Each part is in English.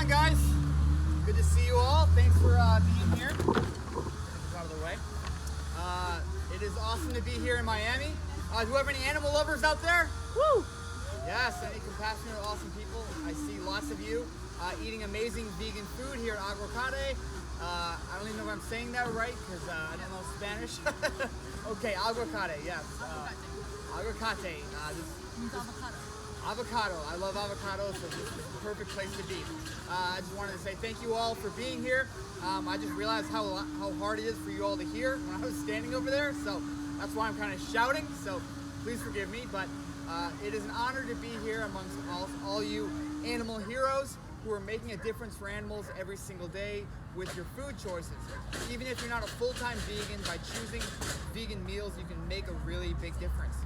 on, guys? Good to see you all. Thanks for being here. Get this out of the way. It is awesome to be here in Miami. Do you have any animal lovers out there? Woo! Yes, any compassionate, awesome people. I see lots of you eating amazing vegan food here at Aguacate. I don't even know if I'm saying that right because I don't know Spanish. Okay, Aguacate, yes. Aguacate. This means avocado. Avocado. I love avocados, so this is the perfect place to be. I just wanted to say thank you all for being here. I just realized how hard it is for you all to hear when I was standing over there, so that's why I'm kind of shouting, so please forgive me, but it is an honor to be here amongst all you animal heroes who are making a difference for animals every single day with your food choices. Even if you're not a full-time vegan, by choosing vegan meals, you can make a really big difference.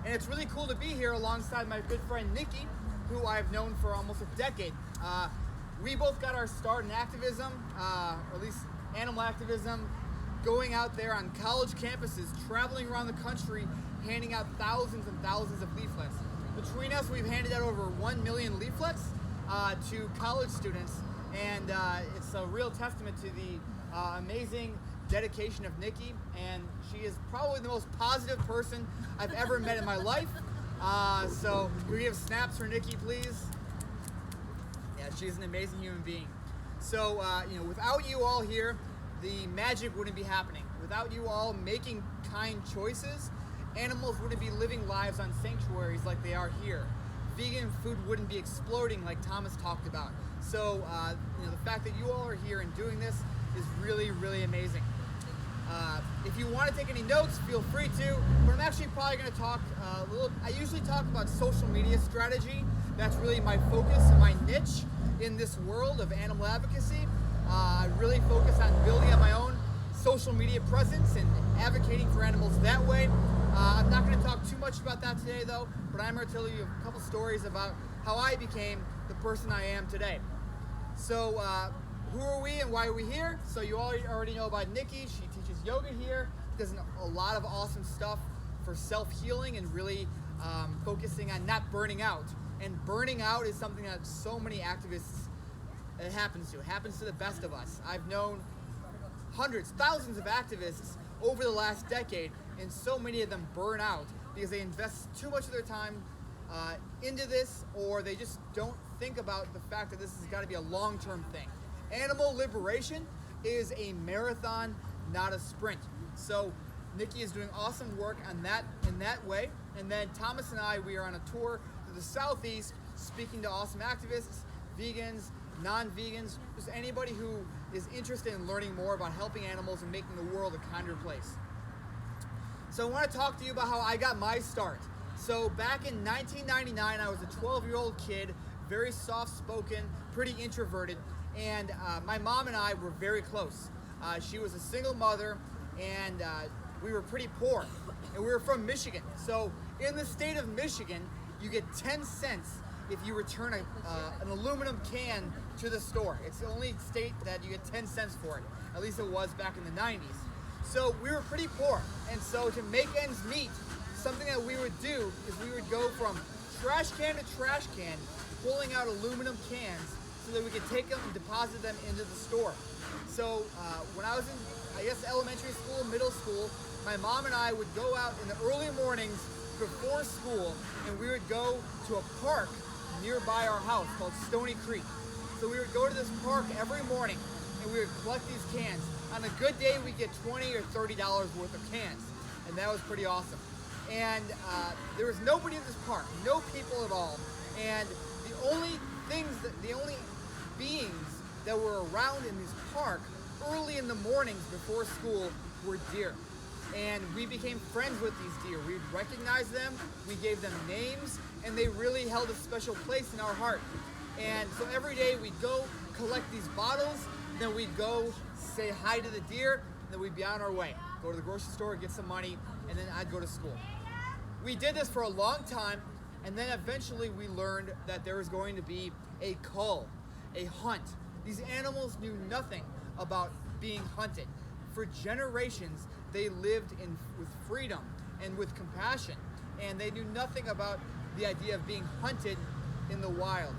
And it's really cool to be here alongside my good friend Nikki, who I've known for almost a decade. We both got our start in activism, or at least animal activism, going out there on college campuses, traveling around the country, handing out thousands and thousands of leaflets. Between us, we've handed out over 1 million leaflets to college students, and it's a real testament to the amazing dedication of Nikki, and she is probably the most positive person I've ever met in my life. So can we give snaps for Nikki, please? Yeah, she's an amazing human being. So without you all here, the magic wouldn't be happening. Without you all making kind choices, animals wouldn't be living lives on sanctuaries like they are here. Vegan food wouldn't be exploding like Thomas talked about. So the fact that you all are here and doing this is really, really amazing. If you want to take any notes, feel free to, but I'm actually probably going to talk I usually talk about social media strategy. That's really my focus and my niche in this world of animal advocacy. I really focus on building up my own social media presence and advocating for animals that way. I'm not going to talk too much about that today though, but I'm going to tell you a couple stories about how I became the person I am today. So who are we and why are we here? So you all already know about Nikki. She teaches yoga here, does a lot of awesome stuff for self-healing and really focusing on not burning out. And burning out is something that so many activists, it happens to. It happens to the best of us. I've known hundreds, thousands of activists over the last decade, and so many of them burn out because they invest too much of their time into this, or they just don't think about the fact that this has got to be a long-term thing. Animal liberation is a marathon, not a sprint. So Nikki is doing awesome work on that in that way. And then Thomas and I, we are on a tour to the Southeast, speaking to awesome activists, vegans, non-vegans, just anybody who is interested in learning more about helping animals and making the world a kinder place. So I want to talk to you about how I got my start. So back in 1999, I was a 12-year-old kid, very soft-spoken, pretty introverted, and my mom and I were very close. She was a single mother, and we were pretty poor, and we were from Michigan. So in the state of Michigan, you get 10 cents if you return an aluminum can to the store. It's the only state that you get 10 cents for it. At least it was back in the 90s. So we were pretty poor, and so to make ends meet, something that we would do is we would go from trash can to trash can, pulling out aluminum cans so that we could take them and deposit them into the store. So when I was in, I guess, elementary school, middle school, my mom and I would go out in the early mornings before school, and we would go to a park nearby our house called Stony Creek. So we would go to this park every morning, and we would collect these cans. On a good day, we'd get $20 or $30 worth of cans, and that was pretty awesome. And there was nobody in this park, no people at all, and the only beings that were around in this park early in the mornings before school were deer. And we became friends with these deer. We recognized them, we gave them names, and they really held a special place in our heart. And so every day we'd go collect these bottles, then we'd go say hi to the deer, and then we'd be on our way. Go to the grocery store, get some money, and then I'd go to school. We did this for a long time, and then eventually we learned that there was going to be a cull, a hunt. These animals knew nothing about being hunted. For generations, they lived with freedom and with compassion, and they knew nothing about the idea of being hunted in the wild.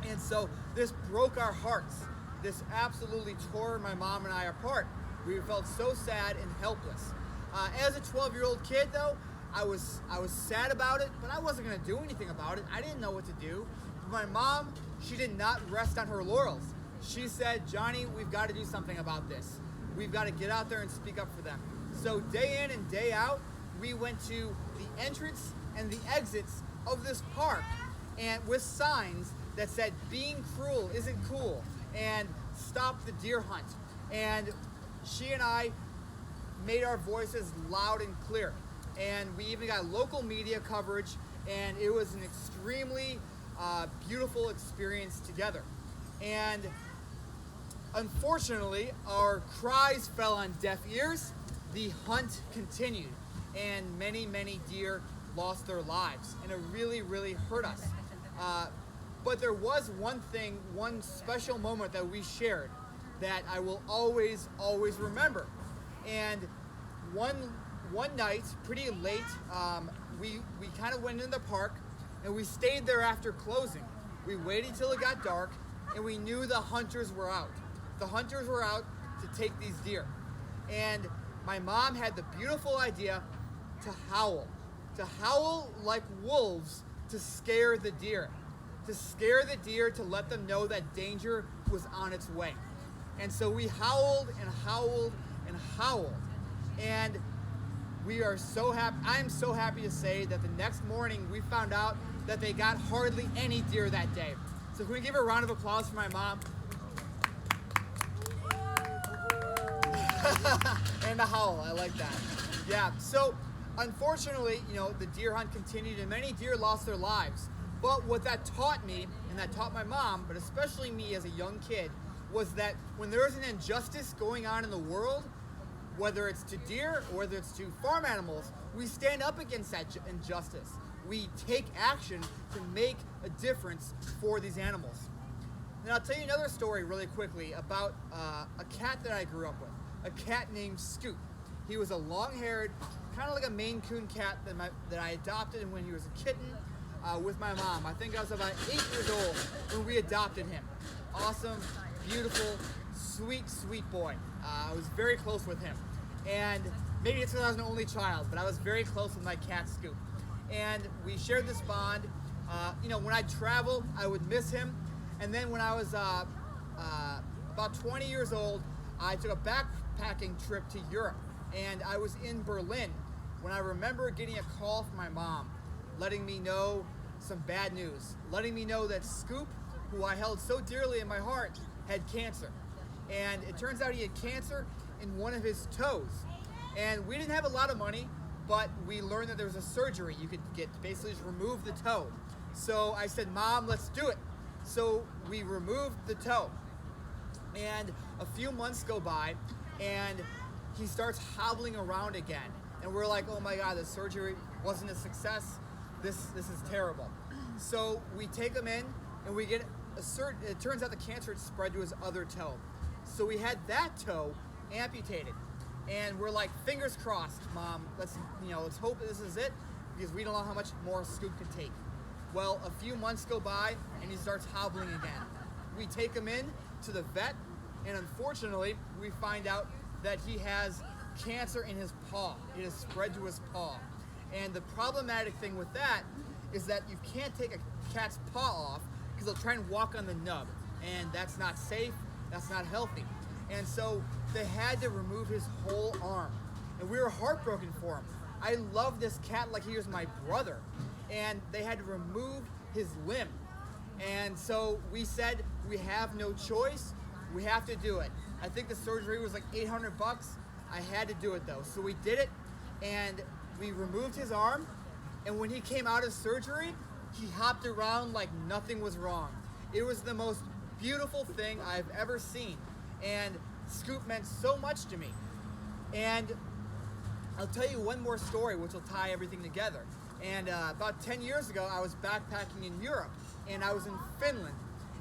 And so This broke our hearts. This absolutely tore my mom and I apart. We felt so sad and helpless. As a 12-year-old kid, though, I was sad about it, but I wasn't going to do anything about it. I didn't know what to do. But my mom, she did not rest on her laurels. She said, Johnny, we've got to do something about this. We've got to get out there and speak up for them. So day in and day out, we went to the entrance and the exits of this park, and with signs that said, being cruel isn't cool, and stop the deer hunt. And she and I made our voices loud and clear. And we even got local media coverage, and it was an extremely beautiful experience together. And unfortunately, our cries fell on deaf ears. The hunt continued, and many, many deer lost their lives, and it really, really hurt us. But there was one thing, one special moment that we shared that I will always, always remember. And one night, pretty late, we kind of went in the park, and we stayed there after closing. We waited till it got dark, and we knew the hunters were out. The hunters were out to take these deer. And my mom had the beautiful idea to howl like wolves, to scare the deer. To let them know that danger was on its way. And so we howled and howled and howled. And we are so happy. I am so happy to say that the next morning we found out that they got hardly any deer that day. So can we give a round of applause for my mom? And a howl, I like that. Yeah, so unfortunately, the deer hunt continued and many deer lost their lives. But what that taught me, and that taught my mom, but especially me as a young kid, was that when there is an injustice going on in the world, whether it's to deer or whether it's to farm animals, we stand up against that injustice. We take action to make a difference for these animals. And I'll tell you another story really quickly about a cat that I grew up with, a cat named Scoop. He was a long-haired, kind of like a Maine Coon cat that I adopted when he was a kitten with my mom. I think I was about 8 years old when we adopted him. Awesome, beautiful, sweet, sweet boy. I was very close with him. And maybe it's because I was an only child, but I was very close with my cat Scoop. And we shared this bond. When I traveled, I would miss him. And then when I was about 20 years old, I took a backpacking trip to Europe. And I was in Berlin when I remember getting a call from my mom, letting me know some bad news, letting me know that Scoop, who I held so dearly in my heart, had cancer. And it turns out he had cancer in one of his toes. And we didn't have a lot of money, but we learned that there was a surgery you could get to basically just remove the toe. So I said, Mom, let's do it. So we removed the toe. And a few months go by, and he starts hobbling around again. And we're like, oh my God, the surgery wasn't a success. This is terrible. So we take him in, and we get it turns out the cancer had spread to his other toe. So we had that toe amputated. And we're like, fingers crossed, Mom, let's hope this is it, because we don't know how much more Scoop can take. Well, a few months go by, and he starts hobbling again. We take him in to the vet, and unfortunately, we find out that he has cancer in his paw. It has spread to his paw. And the problematic thing with that is that you can't take a cat's paw off because they'll try and walk on the nub. And that's not safe, that's not healthy. And so they had to remove his whole arm. And we were heartbroken for him. I love this cat like he was my brother. And they had to remove his limb. And so we said, we have no choice, we have to do it. I think the surgery was like $800. I had to do it though. So we did it, and we removed his arm, and when he came out of surgery, he hopped around like nothing was wrong. It was the most beautiful thing I've ever seen, and Scoop meant so much to me. And I'll tell you one more story which will tie everything together. And about 10 years ago, I was backpacking in Europe, and I was in Finland,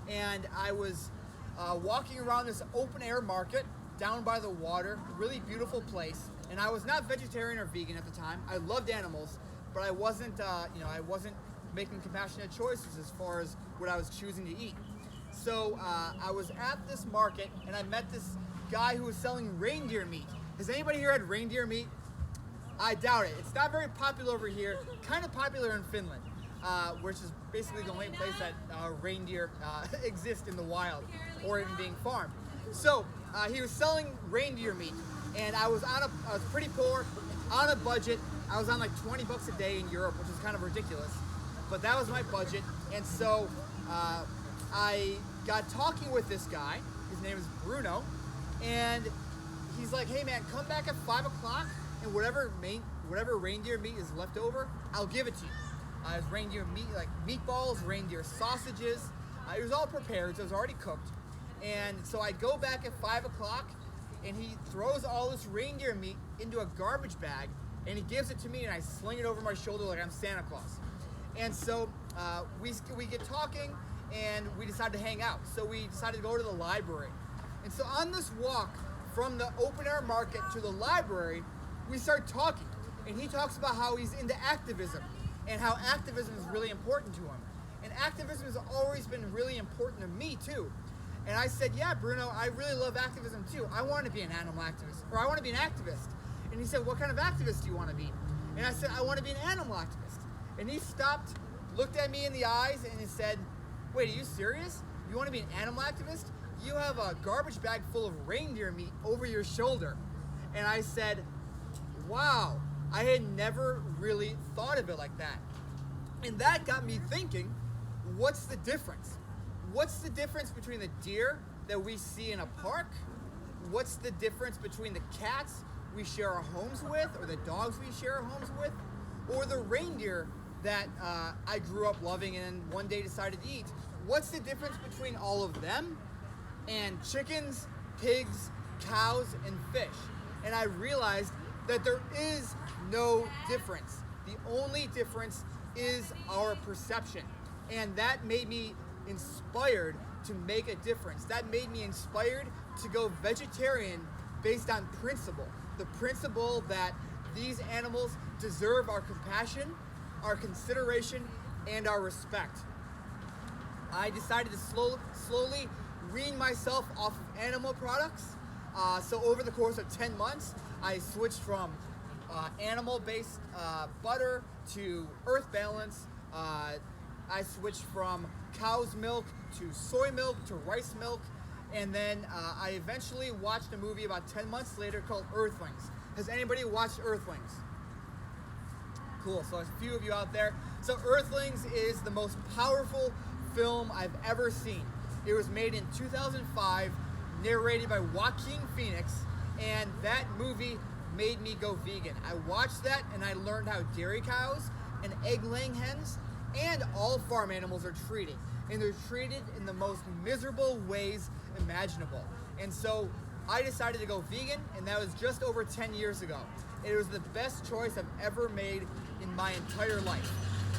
and I was walking around this open air market down by the water, a really beautiful place. And I was not vegetarian or vegan at the time. I loved animals, but I wasn't making compassionate choices as far as what I was choosing to eat. So I was at this market and I met this guy who was selling reindeer meat. Has anybody here had reindeer meat? I doubt it. It's not very popular over here. Kind of popular in Finland, which is basically the only place that reindeer exist in the wild or even being farmed. So he was selling reindeer meat, and I was pretty poor, on a budget. I was on like 20 bucks a day in Europe, which is kind of ridiculous, but that was my budget. And so I got talking with this guy. His name is Bruno, and he's like, "Hey man, come back at 5 o'clock, and whatever reindeer meat is left over, I'll give it to you." It was reindeer meat, like meatballs, reindeer sausages. It was all prepared, so it was already cooked. And so I go back at 5 o'clock, and he throws all this reindeer meat into a garbage bag, and he gives it to me, and I sling it over my shoulder like I'm Santa Claus. And so we get talking, and we decide to hang out. So we decided to go to the library. And so on this walk from the open air market to the library, we start talking. And he talks about how he's into activism and how activism is really important to him. And activism has always been really important to me too. And I said, "Yeah, Bruno, I really love activism too. I want to be an animal activist, or I want to be an activist." And he said, "What kind of activist do you want to be?" And I said, "I want to be an animal activist." And he stopped, looked at me in the eyes, and he said, "Wait, are you serious? You want to be an animal activist? You have a garbage bag full of reindeer meat over your shoulder." And I said, "Wow, I had never really thought of it like that." And that got me thinking, what's the difference? What's the difference between the deer that we see in a park? What's the difference between the cats we share our homes with, or the dogs we share our homes with, or the reindeer that I grew up loving and one day decided to eat? What's the difference between all of them and chickens, pigs, cows, and fish? And I realized that there is no difference. The only difference is our perception. And that made me inspired to make a difference. That made me inspired to go vegetarian based on principle. The principle that these animals deserve our compassion, our consideration, and our respect. I decided to slowly wean myself off of animal products. So over the course of 10 months, I switched from animal-based butter to Earth Balance. I switched from cow's milk to soy milk to rice milk. And then I eventually watched a movie about 10 months later called Earthlings. Has anybody watched Earthlings? Cool, so there's a few of you out there. So Earthlings is the most powerful film I've ever seen. It was made in 2005, narrated by Joaquin Phoenix, and that movie made me go vegan. I watched that and I learned how dairy cows and egg-laying hens and all farm animals are treated. And they're treated in the most miserable ways imaginable. And so I decided to go vegan, and that was just over 10 years ago. It was the best choice I've ever made in my entire life.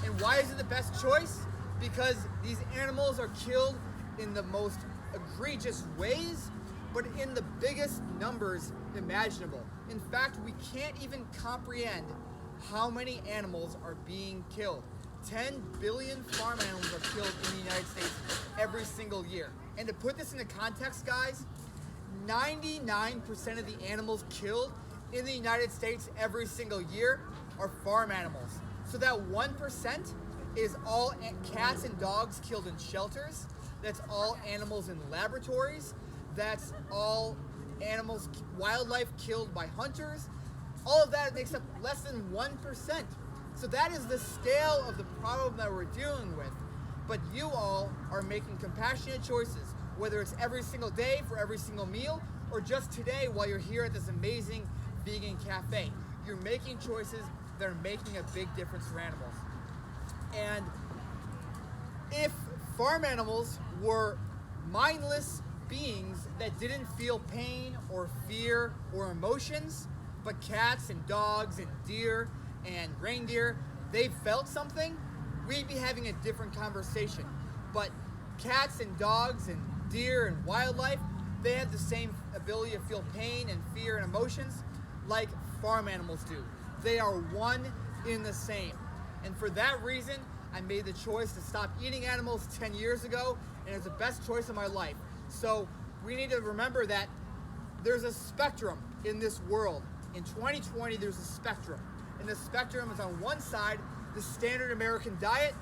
And why is it the best choice? Because these animals are killed in the most egregious ways, but in the biggest numbers imaginable. In fact, we can't even comprehend how many animals are being killed. 10 billion farm animals are killed in the United States every single year. And to put this into context, guys, 99% of the animals killed in the United States every single year are farm animals. So that 1% is all cats and dogs killed in shelters. That's all animals in laboratories. That's all animals, wildlife killed by hunters. All of that makes up less than 1%. So that is the scale of the problem that we're dealing with. But you all are making compassionate choices, whether it's every single day for every single meal, or just today while you're here at this amazing vegan cafe. You're making choices that are making a big difference for animals. And if farm animals were mindless beings that didn't feel pain or fear or emotions, but cats and dogs and deer and reindeer, they felt something, we'd be having a different conversation. But cats and dogs and deer and wildlife, they have the same ability to feel pain and fear and emotions like farm animals do. They are one in the same. And for that reason, I made the choice to stop eating animals 10 years ago and it's the best choice of my life. So we need to remember that there's a spectrum in this world. In 2020, there's a spectrum. And the spectrum is on one side, the standard American diet,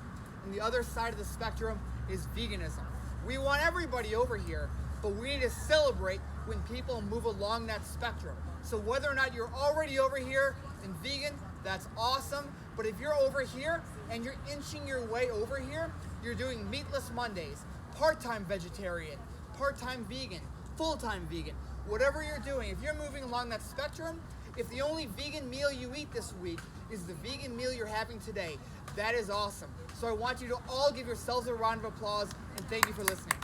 and the other side of the spectrum is veganism. We want everybody over here, but we need to celebrate when people move along that spectrum. So whether or not you're already over here and vegan, that's awesome. But if you're over here and you're inching your way over here, you're doing meatless Mondays, part-time vegetarian, part-time vegan, full-time vegan, whatever you're doing, if you're moving along that spectrum, if the only vegan meal you eat this week is the vegan meal you're having today, that is awesome. So I want you to all give yourselves a round of applause and thank you for listening.